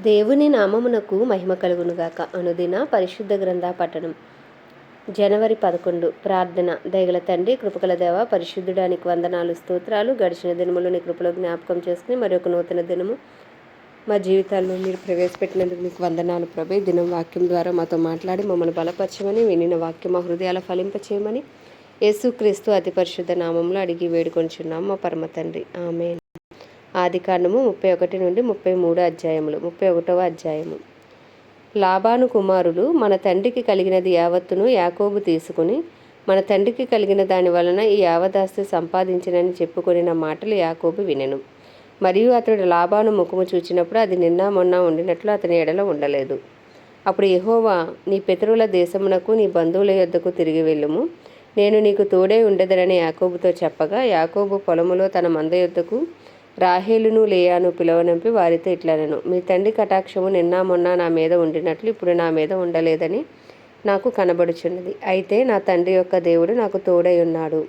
దేవుని నామమునకు మహిమ కలుగునుగాక. అనుదిన పరిశుద్ధ గ్రంథ పఠనం. జనవరి 11. ప్రార్థన. దయగల తండ్రి, కృపగల దేవ, పరిశుద్ధుడానికి వందనాలు, స్తోత్రాలు. గడిచిన దినములు నీ కృపలో జ్ఞాపకం చేసుకుని మరొక నూతన దినము మా జీవితాల్లో మీరు ప్రవేశపెట్టినందుకు మీకు వందనాలు ప్రభు. దినం వాక్యం ద్వారా మాతో మాట్లాడి మమ్మల్ని బలపరచమని, వినిన వాక్యం మా హృదయాల ఫలింపచేయమని యేసుక్రీస్తు అతి పరిశుద్ధ నామంలో అడిగి వేడుకొంచున్నాం మా పరమ తండ్రి. ఆమేన్. ఆదికాండము 31 నుండి 33 అధ్యాయములు. 31వ అధ్యాయము. లాబాను కుమారులు మన తండ్రికి కలిగినది యావత్తును యాకోబు తీసుకుని, మన తండ్రికి కలిగిన దాని వలన ఈ యావదాస్తి సంపాదించినని చెప్పుకొనిన మాటలు యాకోబు వినెను. మరియు అతడు లాబాను ముఖము చూచినప్పుడు అది నిన్న మొన్న ఉండినట్లు అతని ఎడల ఉండలేదు. అప్పుడు యెహోవా, నీ పితరుల దేశమునకు నీ బంధువుల యొద్దకు తిరిగి వెళ్ళుము, నేను నీకు తోడై ఉండదనని యాకోబుతో చెప్పగా, యాకోబు పొలములో తన మంద యొద్దకు రాహేలును లేయాను పిలువనంపి వారితో ఇట్లనెను, మీ తండ్రి కటాక్షము నిన్న మొన్న నా మీద ఉండినట్లు ఇప్పుడు నా మీద ఉండలేదని నాకు కనబడుచున్నది. అయితే నా తండ్రి యొక్క దేవుడు నాకు తోడై ఉన్నాడు.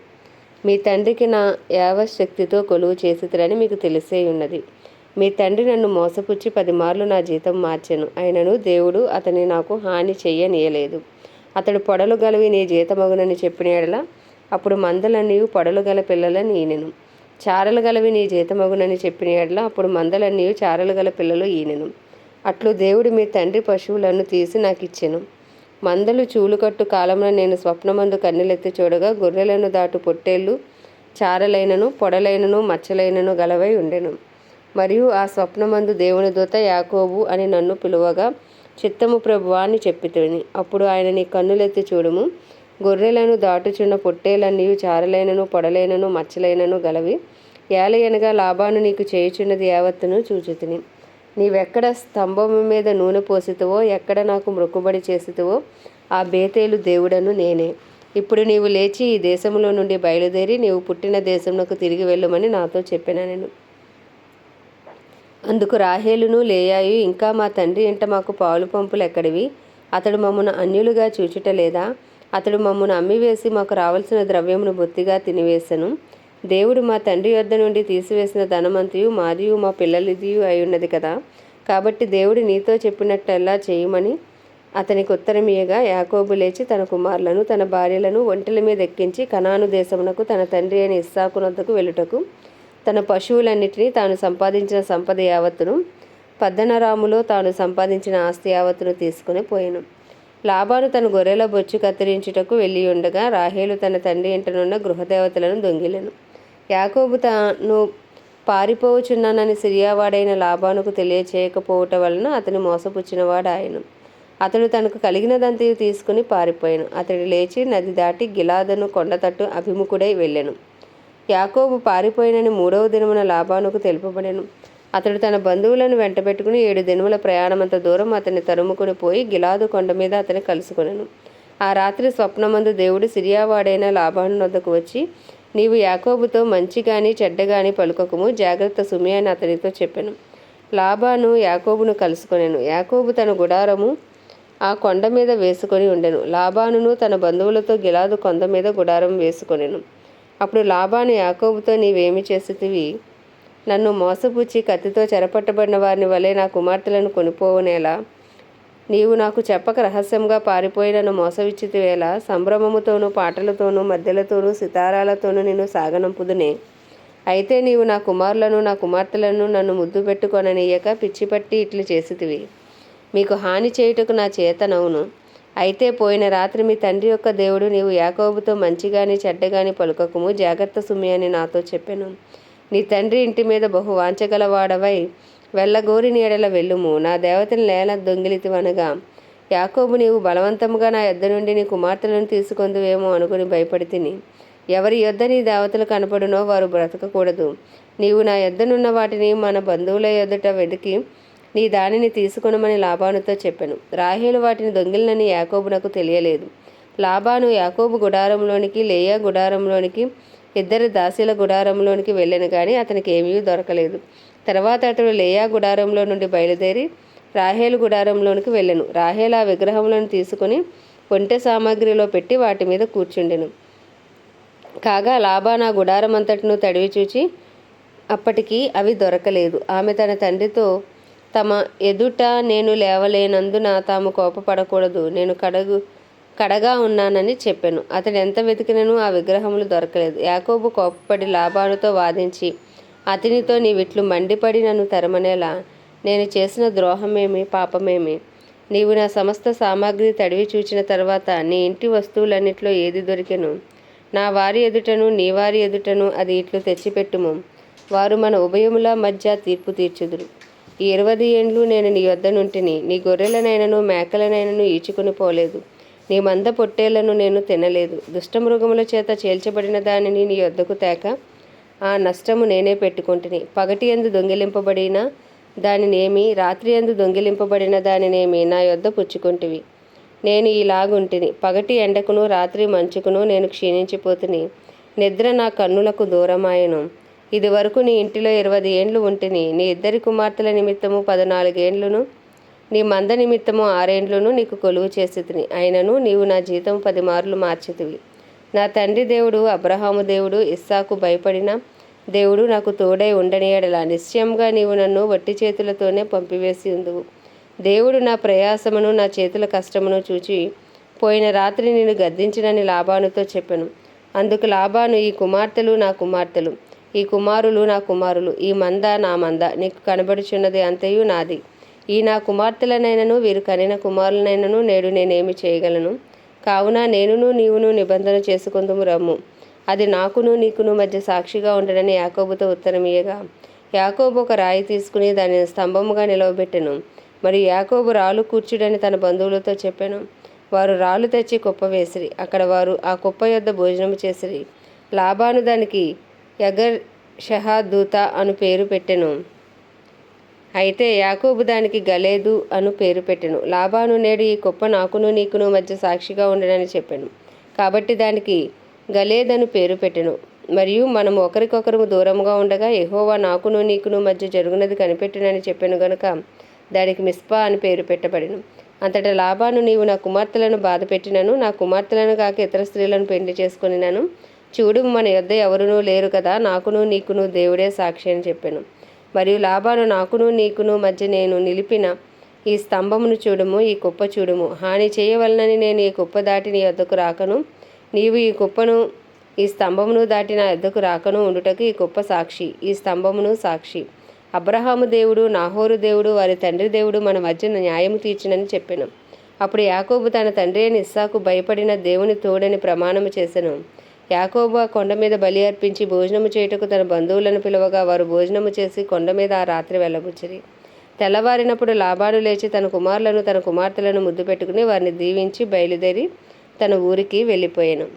మీ తండ్రికి నా యావశక్తితో కొలువు చేసితురని మీకు తెలిసే ఉన్నది. మీ తండ్రి నన్ను మోసపుచ్చి 10 మార్లు నా జీతం మార్చెను. అయినను దేవుడు అతని నాకు హాని చెయ్యనీయలేదు. అతడు పొడలు గలవి నీ జీతమగునని చెప్పిన ఎడల అప్పుడు మందలన్నీయు పొడలు గల పిల్లలని ఈనెను. చారలు గలవి నీ జీతమగునని చెప్పిన ఎడల అప్పుడు మందలన్నీయు చారలు గల పిల్లలు ఈనెను. అట్లు దేవుడు మీ తండ్రి పశువులను తీసి నాకు ఇచ్చెను. మందలు చూలుకట్టు కాలంలో నేను స్వప్నమందు కన్నెలెత్తి చూడగా గొర్రెలను దాటు పొట్టేళ్ళు చారలైనను పొడలైనను మచ్చలైనను గలవై ఉండెను. మరియు ఆ స్వప్నమందు దేవుని దూత యాకోబు అని నన్ను పిలువగా, చిత్తము ప్రభువా అని చెప్పితిని. అప్పుడు ఆయన, నీ కన్నులెత్తి చూడుము, గొర్రెలను దాటుచున్న పొట్టేలన్నీయు చారలైనను పొడలైనను మచ్చలైనను గలవి. ఏలయనగా లాబాను నీకు చేయుచున్నది యావత్తును చూచితిని. నీవెక్కడ స్తంభము మీద నూనె పోసితివో, ఎక్కడ నాకు మొక్కుబడి చేసితివో ఆ బేతేలు దేవుడను నేనే. ఇప్పుడు నీవు లేచి ఈ దేశంలో నుండి బయలుదేరి నీవు పుట్టిన దేశమునకు తిరిగి వెళ్ళమని నాతో చెప్పినానెను. అందుకు రాహేలును లేయాయు, ఇంకా మా తండ్రి ఇంట మాకు పాలు పంపులు ఎక్కడివి? అతడు మమ్మను అన్యులుగా చూచుట లేదా? అతడు మమ్మను అమ్మివేసి మాకు రావలసిన ద్రవ్యమును బొత్తిగా తినివేశను. దేవుడు మా తండ్రి యొద్ద నుండి తీసివేసిన ధనమంతయు మాదియు మా పిల్లలదియు అయి ఉన్నది కదా. కాబట్టి దేవుడు నీతో చెప్పినట్టెల్లా చేయమని అతనికి ఉత్తరమియగా, యాకోబు లేచి తన కుమారులను తన భార్యలను ఒంటెల మీద ఎక్కించి కనాను దేశమునకు తన తండ్రి అయిన ఇస్సాకునొద్దకు వెళ్ళుటకు తన పశువులన్నిటినీ తాను సంపాదించిన సంపద యావత్తును పద్దనరాములో తాను సంపాదించిన ఆస్తి యావత్తును తీసుకుని పోయెను. లాబాను తన గొర్రెల బొచ్చు కత్తిరించుటకు వెళ్ళి ఉండగా రాహేలు తన తండ్రి ఇంటనున్న గృహదేవతలను దొంగిలెను. యాకోబు తాను పారిపోవచున్నానని సిరియావాడైన లాబానుకు తెలియచేయకపోవట వలన అతని మోసపుచ్చినవాడాయను. అతడు తనకు కలిగినదంతయు తీసుకుని పారిపోయాను. అతడు లేచి నది దాటి గిలాదును కొండతట్టు అభిముఖుడై వెళ్ళెను. యాకోబు పారిపోయినని 3వ దినమున లాబానుకు తెలుపబడెను. అతడు తన బంధువులను వెంటబెట్టుకుని 7 దినముల ప్రయాణమంత దూరం అతన్ని తరుముకుని పోయి గిలాదు కొండ మీద అతని కలుసుకొనెను. ఆ రాత్రి స్వప్నమందు దేవుడు సిరియావాడైన లాబాను వద్దకు వచ్చి, నీవు యాకోబుతో మంచి గాని చెడ్డ గాని పలుకకుము, జాగ్రత్త సుమి అని అతనితో చెప్పెను. లాబాను యాకోబును కలుసుకొనెను. యాకోబు తన గుడారము ఆ కొండ మీద వేసుకొని ఉండెను. లాబానును తన బంధువులతో గిలాదు కొండ మీద గుడారం వేసుకొనెను. అప్పుడు లాబాను యాకోబుతో, నీవేమి చేసితివి? నన్ను మోసపుచ్చి కత్తితో చెరపట్టబడిన వారిని వలె నా కుమార్తెలను కొనిపోవనేలా? నీవు నాకు చెప్పక రహస్యంగా పారిపోయి నన్ను మోసవిచ్చితివేలా? సంభ్రమముతోనూ పాటలతోనూ మద్దెలతోనూ సితారాలతోనూ నిన్ను సాగనంపుదునే. అయితే నీవు నా కుమారులను నా కుమార్తెలను నన్ను ముద్దు పెట్టుకొననీయక పిచ్చిపట్టి ఇట్లు చేసితివి. మీకు హాని చేయుటకు నా చేతనవును. అయితే పోయిన రాత్రి మీ తండ్రి యొక్క దేవుడు, నీవు యాకోబుతో మంచిగాని చెడ్డగాని పలుకకుము, జాగ్రత్త సుమి అని నాతో చెప్పెను. నీ తండ్రి ఇంటి మీద బహు వాంచగలవాడవై వెళ్ళగోరి నీడల వెళ్ళుము. నా దేవతని లేల దొంగిలితివనగా, యాకోబు, నీవు బలవంతముగా నా యొద్ద నుండి నీ కుమార్తెలను తీసుకొందువేమో అనుకుని భయపడి తిని. ఎవరి యొద్ద నీ దేవతలు కనపడునో వారు బ్రతకకూడదు. నీవు నా యొద్దనున్న వాటిని మన బంధువుల యొద్దట వెతికి నీ దానిని తీసుకొనమని లాబానుతో చెప్పెను. రాహేలు వాటిని దొంగిలినని యాకోబునకు తెలియలేదు. లాబాను యాకోబు గుడారంలోనికి లేయా గుడారంలోనికి 2 దాసీల గుడారంలోనికి వెళ్ళెను గాని అతనికి ఏమీ దొరకలేదు. తర్వాత అతడు లేయా గుడారంలో నుండి బయలుదేరి రాహేలు గుడారంలోనికి వెళ్ళెను. రాహేలు ఆ విగ్రహములను తీసుకుని ఒంటె సామాగ్రిలో పెట్టి వాటి మీద కూర్చుండెను. కాగా లాబాను ఆ గుడారమంతటిను తడివి చూచి అప్పటికి అవి దొరకలేదు. ఆమె తన తండ్రితో, తమ ఎదుట నేను లేవలేనందున తాము కోపపడకూడదు, నేను కడగా ఉన్నానని చెప్పాను. అతడు ఎంత వెతికినను ఆ విగ్రహములు దొరకలేదు. యాకోబు కోపపడి లాబానుతో వాదించి అతనితో, నీవిట్లు మండిపడి నన్ను తరమనేలా? నేను చేసిన ద్రోహమేమి, పాపమేమి? నీవు నా సమస్త సామాగ్రి తడివి చూచిన తర్వాత నీ ఇంటి వస్తువులన్నిట్లో ఏది దొరికెను? నా వారి ఎదుటను నీ వారి ఎదుటను అది ఇట్లు తెచ్చిపెట్టుము. వారు మన ఉభయముల మధ్య తీర్పు తీర్చుదురు. ఈ 20 ఏండ్లు నేను నీ యొద్ద నుంటిని. నీ గొర్రెలనైనను మేకలనైనను ఈచుకుని పోలేదు. నీ మంద పొట్టేళ్లను నేను తినలేదు. దుష్టమృగముల చేత చేల్చబడిన దానిని నీ యొద్దకు తేక ఆ నష్టము నేనే పెట్టుకుంటుని. పగటి యందు దొంగిలింపబడిన దానినేమి, రాత్రి యందు దొంగిలింపబడిన దానినేమి నా యొద్ద పుచ్చుకుంటివి. నేను ఇలాగుంటిని. పగటి ఎండకును రాత్రి మంచుకును నేను క్షీణించిపోతుని. నిద్ర నా కన్నులకు దూరమాయను. ఇది వరకు నీ ఇంటిలో 20 ఏండ్లు ఉంటిని. నీ 2 కుమార్తెల నిమిత్తము 14 ఏండ్లును, నీ మంద నిమిత్తము 6 ఏండ్లును నీకు కొలువు చేసితిని. అయినను నీవు నా జీతం 10 మార్లు మార్చితివి. నా తండ్రి దేవుడు అబ్రహాము దేవుడు, ఇస్సాకు భయపడిన దేవుడు నాకు తోడై ఉండని ఎడల నిశ్చయంగా నీవు నన్ను వట్టి చేతులతోనే పంపివేసి ఉందువు. దేవుడు నా ప్రయాసమును నా చేతుల కష్టమును చూచి పోయిన రాత్రి నేను గద్దించినని లాబానుతో చెప్పెను. అందుకు లాబాను, ఈ కుమార్తెలు నా కుమార్తెలు, ఈ కుమారులు నా కుమారులు, ఈ మంద నా మంద, నీకు కనబడుచున్నది అంతయు నాది. ఈ నా కుమార్తెలనైనను వీరు కనిన కుమారులనైనను నేడు నేనేమి చేయగలను? కావున నేనును నీవును నిబంధన చేసుకుందుము రమ్ము. అది నాకును నీకును మధ్య సాక్షిగా ఉండడని యాకోబుతో ఉత్తరమియ్యగా, యాకోబు ఒక రాయి తీసుకుని దానిని స్తంభముగా నిలవబెట్టెను. మరియు యాకోబు రాళ్ళు కూర్చుడని తన బంధువులతో చెప్పెను. వారు రాళ్ళు తెచ్చి కుప్ప వేసిరి. అక్కడ వారు ఆ కుప్ప యొద్ద భోజనము చేసిరి. లాబాను దానికి యగర్ షహాదూత అను పేరు పెట్టెను. అయితే యాకోబు దానికి గలేదు అను పేరు పెట్టెను. లాబాను, నేడు ఈ కుప్ప నాకును నీకును మధ్య సాక్షిగా ఉండనని చెప్పాను. కాబట్టి దానికి గలేదను పేరు పెట్టెను. మరియు మనము ఒకరికొకరు దూరముగా ఉండగా యెహోవా నాకును నీకును మధ్య జరుగునది కనిపెట్టునని చెప్పాను గనుక దానికి మిస్పా అని పేరు పెట్టబడెను. అంతటా లాబాను, నీవు నా కుమార్తెలను బాధ పెట్టినను, నా కుమార్తెలను కాక ఇతర స్త్రీలను పెళ్లి చేసుకొనినను, చూడు మన యొద్ద ఎవరునూ లేరు కదా, నాకును నీకును దేవుడే సాక్షి అని చెప్పాను. మరియు లాబాను, నాకును నీకును మధ్య నేను నిలిపిన ఈ స్తంభమును చూడుము, ఈ కుప్ప చూడుము. హాని చేయవలనని నేను ఈ కుప్ప దాటి నీ యొద్దకు రాకను, నీవు ఈ కుప్పను ఈ స్తంభమును దాటి నా యొద్దకు రాకను ఉండుటకు ఈ కుప్ప సాక్షి, ఈ స్తంభమును సాక్షి. అబ్రహాము దేవుడు, నాహోరు దేవుడు, వారి తండ్రి దేవుడు మన మధ్య న్యాయము తీర్చునని చెప్పాను. అప్పుడు యాకోబు తన తండ్రి అయిన ఇస్సాకు భయపడిన దేవుని తోడని ప్రమాణము చేసెను. యాకోబు ఆ కొండ మీద బలి అర్పించి భోజనము చేయుటకు తన బంధువులను పిలువగా వారు భోజనము చేసి కొండ మీద ఆ రాత్రి వెళ్ళబుచ్చిరి. తెల్లవారినప్పుడు లాబాను లేచి తన కుమారులను తన కుమార్తెలను ముద్దు పెట్టుకుని వారిని దీవించి బయలుదేరి తన ఊరికి వెళ్ళిపోయాను.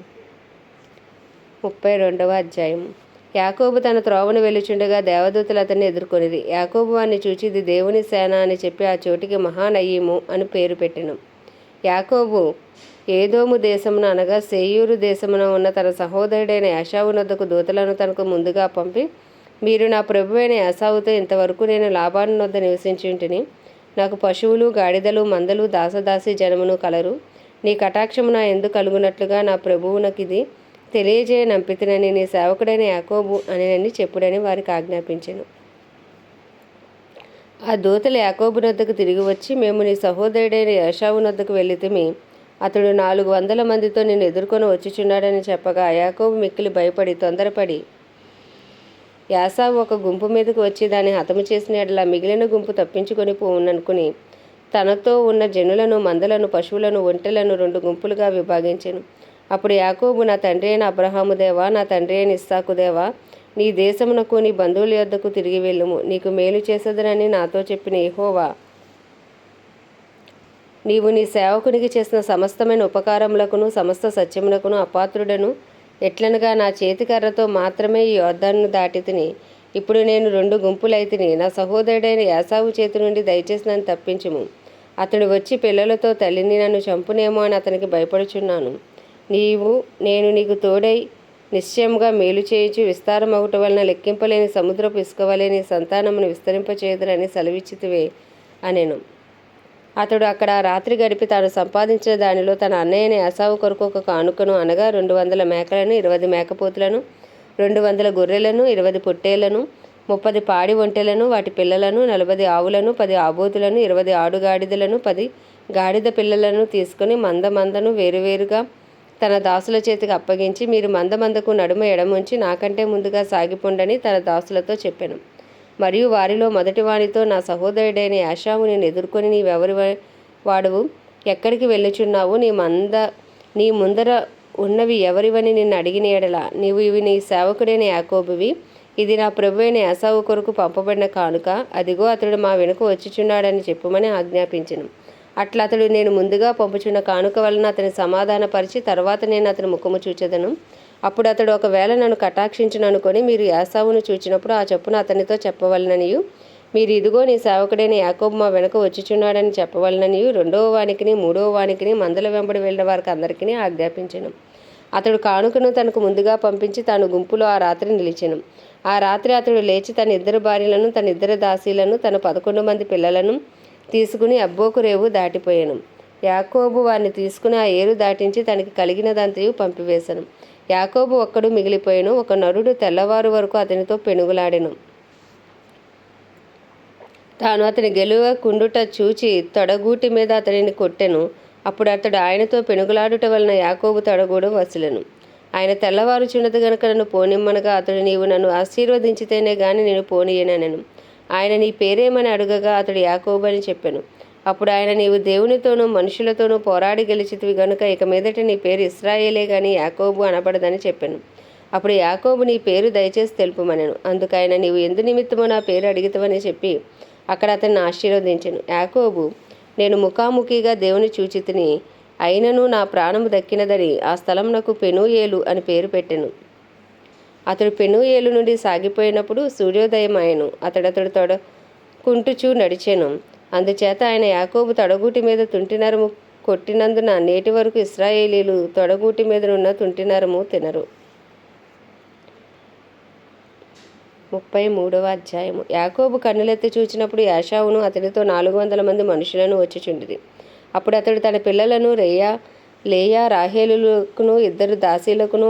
32వ అధ్యాయం. యాకోబు తన త్రోవను వెళ్ళుచుండగా దేవదూతలు అతన్ని ఎదుర్కొనిది. యాకోబు వారిని చూచి ఇది దేవుని సేన అని చెప్పి ఆ చోటికి మహానయీము అని పేరు పెట్టెను. యాకోబు ఏదోము దేశమున అనగా సేయూరు దేశమున ఉన్న తన సహోదరుడైన యాషావు నొద్దకు దూతలను తనకు ముందుగా పంపి, మీరు నా ప్రభువైన యాసావుతో, ఇంతవరకు నేను లాబాను నొద్ద నివసించి ఉంటిని. నాకు పశువులు, గాడిదలు, మందలు, దాసదాసి జనమును కలరు. నీ కటాక్షము నా ఎందు కలుగునట్లుగా నా ప్రభువునకిది తెలియజేయ నంపితినని నీ సేవకుడైన యాకోబు అని చెప్పుడని వారికి ఆజ్ఞాపించెను. ఆ దూతలు యాకోబు నొద్దకు తిరిగి వచ్చి, మేము నీ సహోదరుడైన యాషావు నొద్దకు వెళ్ళితిమి. అతడు 400 మందితో నిన్ను ఎదుర్కొని వచ్చుచున్నాడని చెప్పగా యాకోబు మిక్కిలి భయపడి తొందరపడి యాసావు ఒక గుంపు మీదకు వచ్చి దాన్ని హతము చేసిన ఎడల మిగిలిన గుంపు తప్పించుకొని పోవుననుకుని తనతో ఉన్న జనులను, మందలను, పశువులను, ఒంటెలను 2 గుంపులుగా విభాగించెను. అప్పుడు యాకోబు, నా తండ్రి అయిన అబ్రహాము దేవా, నా తండ్రి అయిన ఇస్సాకు దేవా, నీ దేశమునకు నీ బంధువుల యొద్దకు తిరిగి వెళ్ళుము. నీకు మేలు చేసేదనని నాతో చెప్పిన యెహోవా, నీవు నీ సేవకునికి చేసిన సమస్తమైన ఉపకారములకును సమస్త సత్యమునకును అపాత్రుడను. ఎట్లనగా నా చేతికర్రతో మాత్రమే ఈ యొర్దానును దాటి తిని, ఇప్పుడు నేను 2 గుంపులైతిని. నా సహోదరుడైన యాసావు చేతి నుండి దయచేసి నన్ను తప్పించుము. అతడు వచ్చి పిల్లలతో తల్లిని నన్ను చంపునేమో అని అతనికి భయపడుచున్నాను. నేను నీకు తోడై నిశ్చయముగా మేలు చేయుచు విస్తారమగుట వలన లెక్కింపలేని సముద్రపు ఇసుకవలే నీ సంతానమును విస్తరింపచేయుదురని సెలవిచ్చితివే అనెను. అతడు అక్కడ రాత్రి గడిపి తాను సంపాదించిన దానిలో తన అన్నయ్యని యాసావు కొరకు ఒక కానుకను అనగా 200 మేకలను, 20 మేకపోతులను, 200 గొర్రెలను, 20 పొట్టేళ్లను, 30 పాడి ఒంటెలను వాటి పిల్లలను 40 ఆవులను 10 ఆబోతులను 20 ఆడుగాడిదలను 10 గాడిద పిల్లలను తీసుకుని మందను వేరువేరుగా తన దాసుల చేతికి అప్పగించి, మీరు మందకు నడుమ ఎడముంచి నాకంటే ముందుగా సాగిపోండని తన దాసులతో చెప్పాను. మరియు వారిలో మొదటివానితో, నా సహోదరుడైన యాషావు నేను ఎదుర్కొని, నీవెవరి వాడవు, ఎక్కడికి వెళ్ళుచున్నావు, నీ ముందర ఉన్నవి ఎవరివని నిన్ను అడిగిన ఎడల, నీవు ఇవి నీ సేవకుడైన యాకోబువి, ఇది నా ప్రభువైన ఏసావు కొరకు పంపబడిన కానుక, అదిగో అతడు మా వెనుక వచ్చుచున్నాడని చెప్పుమని ఆజ్ఞాపించెను. అట్లా అతడు నేను ముందుగా పంపుచున్న కానుక వలన అతని సమాధానపరిచి, తర్వాత నేను అతని ముఖము చూచెదను. అప్పుడు అతడు ఒకవేళ నన్ను కటాక్షించుననుకొని, మీరు ఏసావును చూచినప్పుడు ఆ చొప్పున అతనితో చెప్పవలననియు, మీరు ఇదిగో నీ సేవకుడైన యాకోబు మా వెనుక వచ్చుచున్నాడని చెప్పవలననియు రెండవ వానికిని మూడవ వానికిని మందల వెంబడి వెళ్ళిన వారికి అందరికీ ఆజ్ఞాపించెను. అతడు కానుకను తనకు ముందుగా పంపించి తాను గుంపులో ఆ రాత్రి నిలిచెను. ఆ రాత్రి అతడు లేచి తన 2 భార్యలను, తన 2 దాసీలను, తన 11 మంది పిల్లలను తీసుకుని అబ్బోకు రేవు దాటిపోయాను. యాకోబు వారిని తీసుకుని ఆ ఏరు దాటించి తనకి కలిగినదంతయు పంపివేశను. యాకోబు ఒక్కడు మిగిలిపోయాను. ఒక నరుడు తెల్లవారు వరకు అతనితో పెనుగులాడెను. తాను అతని గెలువ కుండుట చూచి తొడగూటి మీద అతనిని కొట్టెను. అప్పుడు అతడు ఆయనతో పెనుగులాడుట వలన యాకోబు తొడగూడు వసిలెను. ఆయన తెల్లవారుచున్నది గనుక నన్ను పోనిమ్మనగా, అతడు నీవు నన్ను ఆశీర్వదించితేనే గాని నేను పోనీయనెను. ఆయన నీ పేరేమని అడుగగా అతడు యాకోబు అని చెప్పెను. అప్పుడు ఆయన, నీవు దేవునితోనూ మనుషులతోనూ పోరాడి గెలిచితివి గనుక ఇక మీదట నీ పేరు ఇశ్రాయేలే గాని యాకోబు అనబడదని చెప్పెను. అప్పుడు యాకోబు, నీ పేరు దయచేసి తెలుపుమనెను. అందుకు ఆయన, నీవు ఎందు నిమిత్తమో నా పేరు అడిగితవని చెప్పి అక్కడ అతన్ని ఆశీర్వదించెను. యాకోబు, నేను ముఖాముఖిగా దేవుని చూచితిని, అయినను నా ప్రాణము దక్కినదని ఆ స్థలమునకు పెనూయేలు అని పేరు పెట్టెను. అతడు పెనూయేలు నుండి సాగిపోయినప్పుడు సూర్యోదయం ఆయను. అతడు తొడకుంటుచూ నడిచెను. అందుచేత ఆయన యాకోబు తొడగూటి మీద తుంటినరము కొట్టినందున నేటి వరకు ఇశ్రాయేలీలు తొడగూటి మీదనున్న తుంటినరము తినరు. 33వ అధ్యాయము. యాకోబు కన్నులెత్తి చూచినప్పుడు యాషావును అతనితో 400 మంది మనుషులను వచ్చిచుండిరి. అప్పుడు అతడు తన పిల్లలను లేయా రాహేలులకును 2 దాసీలకును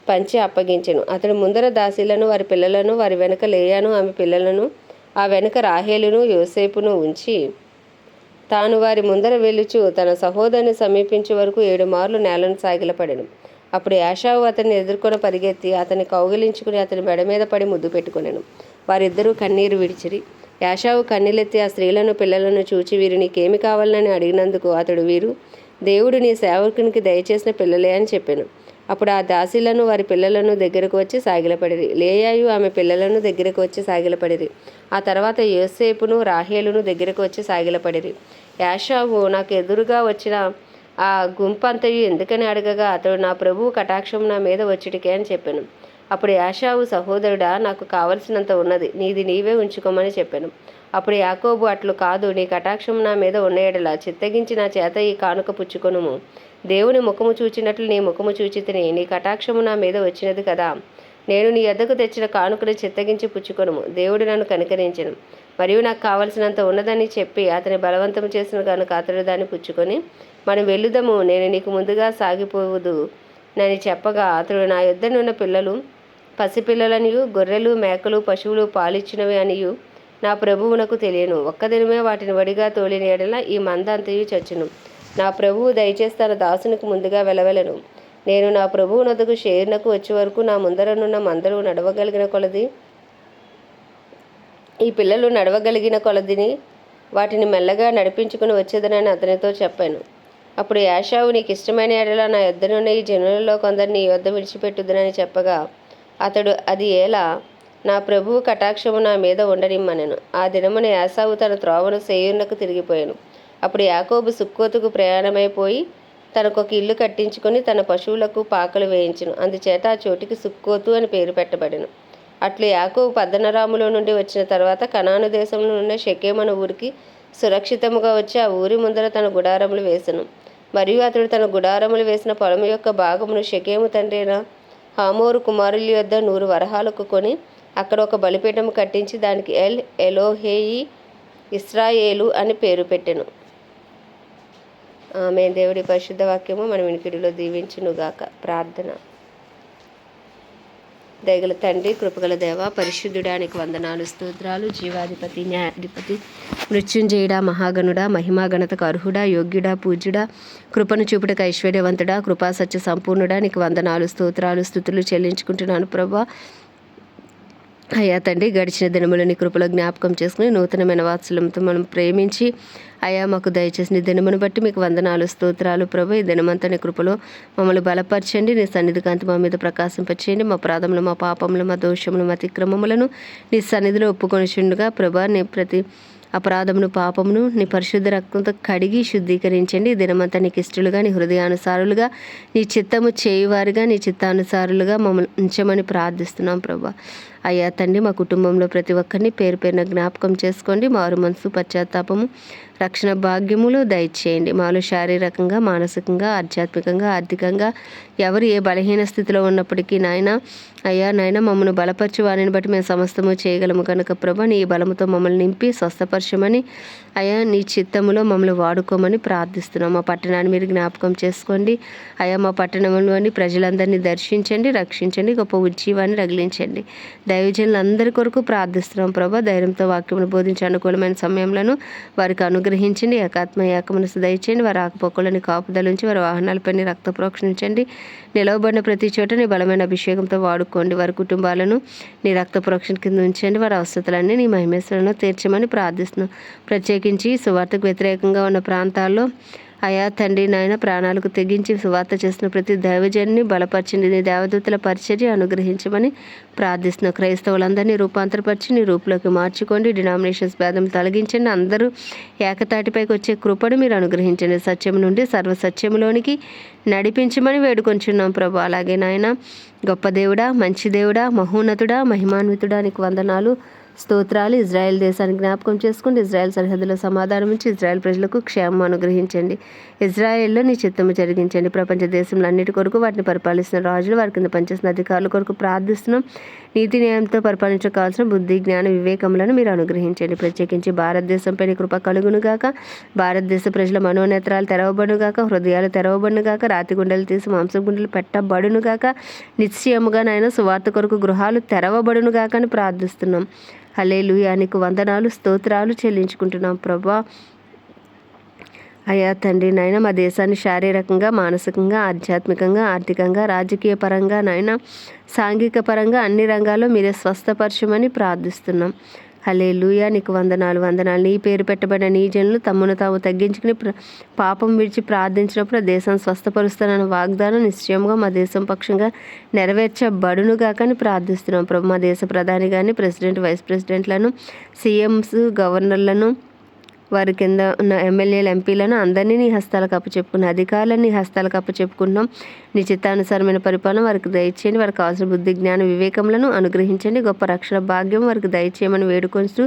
పంచి అప్పగించెను. అతడు ముందర దాసీలను, వారి పిల్లలను, వారి వెనుక లేయాను ఆమె పిల్లలను, ఆ వెనుక రాహేలును యోసేపును ఉంచి తాను వారి ముందర వెళ్ళుచు తన సహోదరుని సమీపించే వరకు 7 మార్లు నేలను సాగిలపడెను. అప్పుడు యాషావు అతన్ని ఎదుర్కొని పరిగెత్తి అతన్ని కౌగిలించుకుని అతని మెడ మీద పడి ముద్దు పెట్టుకొనెను. వారిద్దరూ కన్నీరు విడిచిరి. యాషావు కన్నీలెత్తి ఆ స్త్రీలను పిల్లలను చూచి, వీరు నీకేమి కావాలని అడిగినందుకు అతడు, వీరు దేవుడు నీ సేవకునికి దయచేసిన పిల్లలే అని చెప్పాను. అప్పుడు ఆ దాసీలను వారి పిల్లలను దగ్గరకు వచ్చి సాగిలపడిరి. లేయాయు ఆమె పిల్లలను దగ్గరకు వచ్చి సాగిలపడిరి. ఆ తర్వాత యోసేపును రాహేలును దగ్గరకు వచ్చి సాగిలపడిరి. యాషావు, నాకు ఎదురుగా వచ్చిన ఆ గుంపంతయు ఎందుకని అడగగా, అతడు, నా ప్రభువు కటాక్షం నా మీద వచ్చిటికే అని చెప్పాను. అప్పుడు యాషావు, సహోదరుడా, నాకు కావలసినంత ఉన్నది, నీది నీవే ఉంచుకోమని చెప్పాను. అప్పుడు యాకోబు, అట్లు కాదు, నీ కటాక్షం నా మీద ఉన్న ఎడల చిత్తగించి నా చేత ఈ కానుక పుచ్చుకొనుము. దేవుని ముఖము చూచినట్లు నీ ముఖము చూచితిని, నీ కటాక్షము నా మీద వచ్చినది కదా. నేను నీ యొద్దకు తెచ్చిన కానుకను చిత్తగించి పుచ్చుకొనుము. దేవుడు నన్ను కనికరించెను, మరియు నాకు కావలసినంత ఉన్నదని చెప్పి అతని బలవంతం చేసిన కనుక అతడు దాన్ని పుచ్చుకొని, మనం వెళ్ళుదము, నేను నీకు ముందుగా సాగిపోవదు నని చెప్పగా, అతడు, నా యొద్దనున్న పిల్లలు పసిపిల్లలనియు గొర్రెలు మేకలు పశువులు పాలిచ్చినవి అనియు నా ప్రభువునకు తెలియను. ఒక్క దినమే వాటిని వడిగా తోలిన ఎడల ఈ మంద అంతయు చచ్చును. నా ప్రభువు దయచేసి తన దాసునికి ముందుగా వెలవెలను. నేను నా ప్రభువు నొద్దకు షేర్నకు వచ్చే వరకు నా ముందరనున్న మందలు నడవగలిగిన కొలది, ఈ పిల్లలు నడవగలిగిన కొలదిని వాటిని మెల్లగా నడిపించుకుని వచ్చేదనని అతనితో చెప్పాను. అప్పుడు యాషావు, నీకు ఇష్టమైన ఎడల నా యొద్దనున్న ఈ జనులలో కొందరిని నీ యొద్ద విడిచిపెట్టుదునని చెప్పగా, అతడు, అది ఎలా, నా ప్రభువు కటాక్షము నా మీద ఉండనిమ్మనెను. ఆ దినమున యాసావు తన త్రోవను సేయీరునకు తిరిగిపోయాను. అప్పుడు యాకోబు సుక్కోతుకు ప్రయాణమైపోయి తనకొక ఇల్లు కట్టించుకొని తన పశువులకు పాకలు వేయించెను. అందుచేత ఆ చోటికి సుక్కోతు అని పేరు పెట్టబడెను. అట్లు యాకోబు పద్దనరాములో నుండి వచ్చిన తర్వాత కనాను దేశంలో ఉన్న షెకెము ఊరికి సురక్షితముగా వచ్చి ఆ ఊరి ముందర తన గుడారములు వేసెను. మరియు అతడు తన గుడారములు వేసిన పొలం యొక్క భాగమును షెకెము తండ్రి అయిన హమోరు కుమారుల యొద్ద 100 వరహాలకు కొని అక్కడ ఒక బలిపీఠము కట్టించి దానికి ఎల్ ఎలోహేయి ఇశ్రాయేలు అని పేరు పెట్టెను. ఆమె దేవుడి పరిశుద్ధ వాక్యము మన వినికిడిలో దీవించునుగాక. ప్రార్థన. దయగల తండ్రి, కృపగల దేవ, పరిశుద్ధుడానికి వందనాలు, స్తోత్రాలు. జీవాధిపతి, న్యాయాధిపతి, మృత్యుంజయుడా, మహాగణుడా, మహిమాగణతకు అర్హుడా, యోగ్యుడా, పూజ్యుడా, కృపను చూపుటకు ఐశ్వర్యవంతుడా, కృపా సత్య సంపూర్ణుడా, నీకు వందనాలు, స్తోత్రాలు, స్తుతులు చెల్లించుకుంటున్నాను ప్రభా. అయ్యా తండ్రి, గడిచిన దినములని కృపలో జ్ఞాపకం చేసుకుని నూతనమైన వాత్సల్యంతో మనం ప్రేమించి అయ్యా మాకు దయచేసి నీ దినమును బట్టి మీకు వందనాలు, స్తోత్రాలు ప్రభు. ఈ దినమంతా నీ కృపలో మమ్మల్ని బలపరచండి. నీ సన్నిధి కాంతి మా మీద ప్రకాశింపచేయండి. మా ప్రాధములు, మా పాపములు, మా దోషములు, మా అతిక్రమములను నీ సన్నిధిలో ఒప్పుకొనిచుండగా ప్రభా, నీ ప్రతి అపరాధమును, పాపమును నీ పరిశుద్ధ రక్తంతో కడిగి శుద్ధీకరించండి. ఈ దినమంతా నీకు ఇష్టలుగా, నీ హృదయానుసారులుగా, నీ చిత్తము చేయువారుగా, నీ చిత్తానుసారులుగా మమ్మల్ని ఉంచమని ప్రార్థిస్తున్నాం ప్రభా. అయ్యా తండ్రి, మా కుటుంబంలో ప్రతి ఒక్కరిని పేరు పేరున జ్ఞాపకం చేసుకోండి. మారు మనసు, పశ్చాత్తాపము, రక్షణ భాగ్యములు దయచేయండి. మాలో శారీరకంగా, మానసికంగా, ఆధ్యాత్మికంగా, ఆర్థికంగా ఎవరు ఏ బలహీన స్థితిలో ఉన్నప్పటికీ నాయన మమ్మల్ని బలపరచు, వారిని బట్టి మేము సమస్తము చేయగలము కనుక ప్రభా, నీ బలముతో మమ్మల్ని నింపి స్వస్థపరచమని అయ్యా నీ చిత్తములో మమ్మల్ని వాడుకోమని ప్రార్థిస్తున్నాం. మా పట్టణాన్ని మీరు జ్ఞాపకం చేసుకోండి. అయ్యా మా పట్టణంలోని ప్రజలందరినీ దర్శించండి, రక్షించండి, గొప్ప ఉజ్జీవాన్ని రగిలించండి. దైవజనులందరి కొరకు ప్రార్థిస్తున్నాం ప్రభా. ధైర్యంతో వాక్యమును బోధించే అనుకూలమైన సమయంలో వారికి అనుగ్రహించండి. ఏకమనసు దయచేయండి. వారి ఆకపోకలని కాపుదల నుంచి వారి వాహనాలపై రక్త ప్రోక్షించండి. నిలవబడిన ప్రతి చోట నీ బలమైన అభిషేకంతో వాడుకోండి. వారి కుటుంబాలను నీ రక్త ప్రోక్షణ కింద ఉంచండి. వారి అవసరతలన్నీ నీ మహిమేశ్వరంలో తీర్చమని ప్రార్థిస్తున్నాం. ప్రత్యేకించి సువార్తకు వ్యతిరేకంగా ఉన్న ప్రాంతాల్లో అయా తండ్రి నాయన ప్రాణాలకు తెగించి సువార్త చేసిన ప్రతి దైవజన్ని బలపరిచింది. నీ దేవదూతల పరిచర్య అనుగ్రహించమని ప్రార్థిస్తున్నాం. క్రైస్తవులందరినీ రూపాంతరపరిచి నీ రూపులోకి మార్చుకోండి. డినామినేషన్స్ భేదం తొలగించండి. అందరూ ఏకతాటిపైకి వచ్చే కృపను మీరు అనుగ్రహించండి. సత్యం నుండి సర్వసత్యంలోనికి నడిపించమని వేడుకొంచున్నాం ప్రభు. అలాగే నాయన గొప్ప దేవుడా, మంచి దేవుడా, మహోన్నతుడా, మహిమాన్వితుడా, నీకు వందనాలు, స్తోత్రాలు. ఇజ్రాయెల్ దేశాన్ని జ్ఞాపకం చేసుకోండి. ఇజ్రాయెల్ సరిహద్దులో సమాధానం ఉంచి ఇజ్రాయెల్ ప్రజలకు క్షేమం అనుగ్రహించండి. ఇజ్రాయెల్లో నీ చిత్తము జరిగించండి. ప్రపంచ దేశంలో అన్నిటి కొరకు వాటిని పరిపాలిస్తున్న రాజులు, వారి కింద పనిచేసిన అధికారుల కొరకు ప్రార్థిస్తున్నాం. నీతి న్యాయంతో పరిపాలించకాల్సిన బుద్ధి, జ్ఞాన, వివేకములను మీరు అనుగ్రహించండి. ప్రత్యేకించి భారతదేశంపై నీ కృప కలుగునుగాక. భారతదేశ ప్రజల మనోనేత్రాలు తెరవబడునుగాక, హృదయాలు తెరవబడునుగాక, రాతి గుండెలు తీసి మాంసం గుండెలు పెట్టబడునుగాక. నిశ్చయముగా నాయన సువార్త కొరకు గృహాలు తెరవబడునుగాక అని ప్రార్థిస్తున్నాం. హల్లెలూయా, నీకు వందనాలు, స్తోత్రాలు చెల్లించుకుంటున్నాం ప్రభా. అయ్యా తండ్రి నాయన మా దేశాన్ని శారీరకంగా, మానసికంగా, ఆధ్యాత్మికంగా, ఆర్థికంగా, రాజకీయ పరంగా నాయన సాంఘిక పరంగా అన్ని రంగాల్లో మీరే స్వస్థపరచమని ప్రార్థిస్తున్నాం. హల్లెలూయా, నీకు వందనాలు. నీ పేరు పెట్టబడిన నీ జనులు తమను తాము తగ్గించుకుని పాపం విడిచి ప్రార్థించినప్పుడు ఆ దేశం స్వస్థపరుస్తానన్న వాగ్దానం నిశ్చయంగా మా దేశం పక్షంగా నెరవేర్చబడునుగాకని ప్రార్థిస్తున్నాం ప్రభు. మా దేశ ప్రధాని కానీ, ప్రెసిడెంట్, వైస్ ప్రెసిడెంట్లను, సీఎంస్, గవర్నర్లను, వారి కింద ఉన్న ఎమ్మెల్యేలు, ఎంపీలను అందరినీ నీ హస్తాలకు అప్పచెప్పుకున్న అధికారులను నీ హస్తాలకు అప్పచెప్పుకుంటున్నాం. నీ చిత్తానుసారమైన పరిపాలన వారికి దయచేయండి. వారికి కావాల్సిన బుద్ధి, జ్ఞాన, వివేకములను అనుగ్రహించండి. గొప్ప రక్షణ భాగ్యం వారికి దయచేయమని వేడుకొంటూ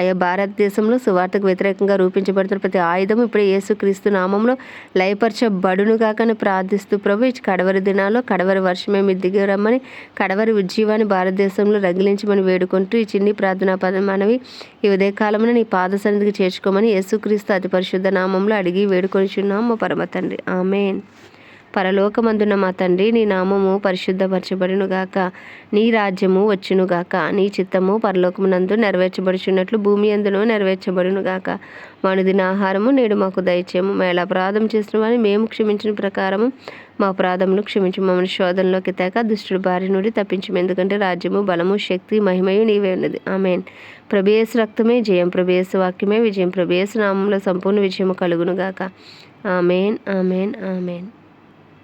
అయ్యా భారతదేశంలో సువార్తకు వ్యతిరేకంగా రూపించబడుతున్న ప్రతి ఆయుధం ఇప్పుడు యేసుక్రీస్తు నామంలో లయపరచబడునుగాకని ప్రార్థిస్తూ ప్రభు, కడవరి దినాల్లో కడవరి వర్షమే మీరు దిగి రమ్మని, కడవరి ఉజ్జీవాన్ని భారతదేశంలో రగిలించమని వేడుకుంటూ ఈ చిన్ని ప్రార్థనా మనవి ఈ ఉదయకాలమున నీ పాద సన్నిధికి చేర్చుకోమని యేసుక్రీస్తు అతి పరిశుద్ధ నామంలో అడిగి వేడుకొనిచున్నాం మా పరమ తండ్రి, ఆమేన్. పరలోకమందున్న మా తండ్రి, నీ నామము పరిశుద్ధపరచబడునుగాక. నీ రాజ్యము వచ్చునుగాక. నీ చిత్తము పరలోకమునందు నెరవేర్చబడుచున్నట్లు భూమి యందును నెరవేర్చబడునుగాక. మా అనుదిన ఆహారము నేడు మాకు దయచేయము. మేము అపరాధం చేసిన వారిని మేము క్షమించిన ప్రకారము మా అపరాధములు క్షమించు. మమ్మల్ని శోధనలోకి తేక దుష్టుడి బారి నుండి తప్పించము. ఎందుకంటే రాజ్యము, బలము, శక్తి, మహిమయు నీవే ఉన్నది, ఆమేన్. ప్రభు యేసు రక్తమే జయం, ప్రభు యేసు వాక్యమే విజయం, ప్రభు యేసు నామంలో సంపూర్ణ విజయము కలుగునుగాక, ఆమేన్, ఆమేన్, ఆమేన్.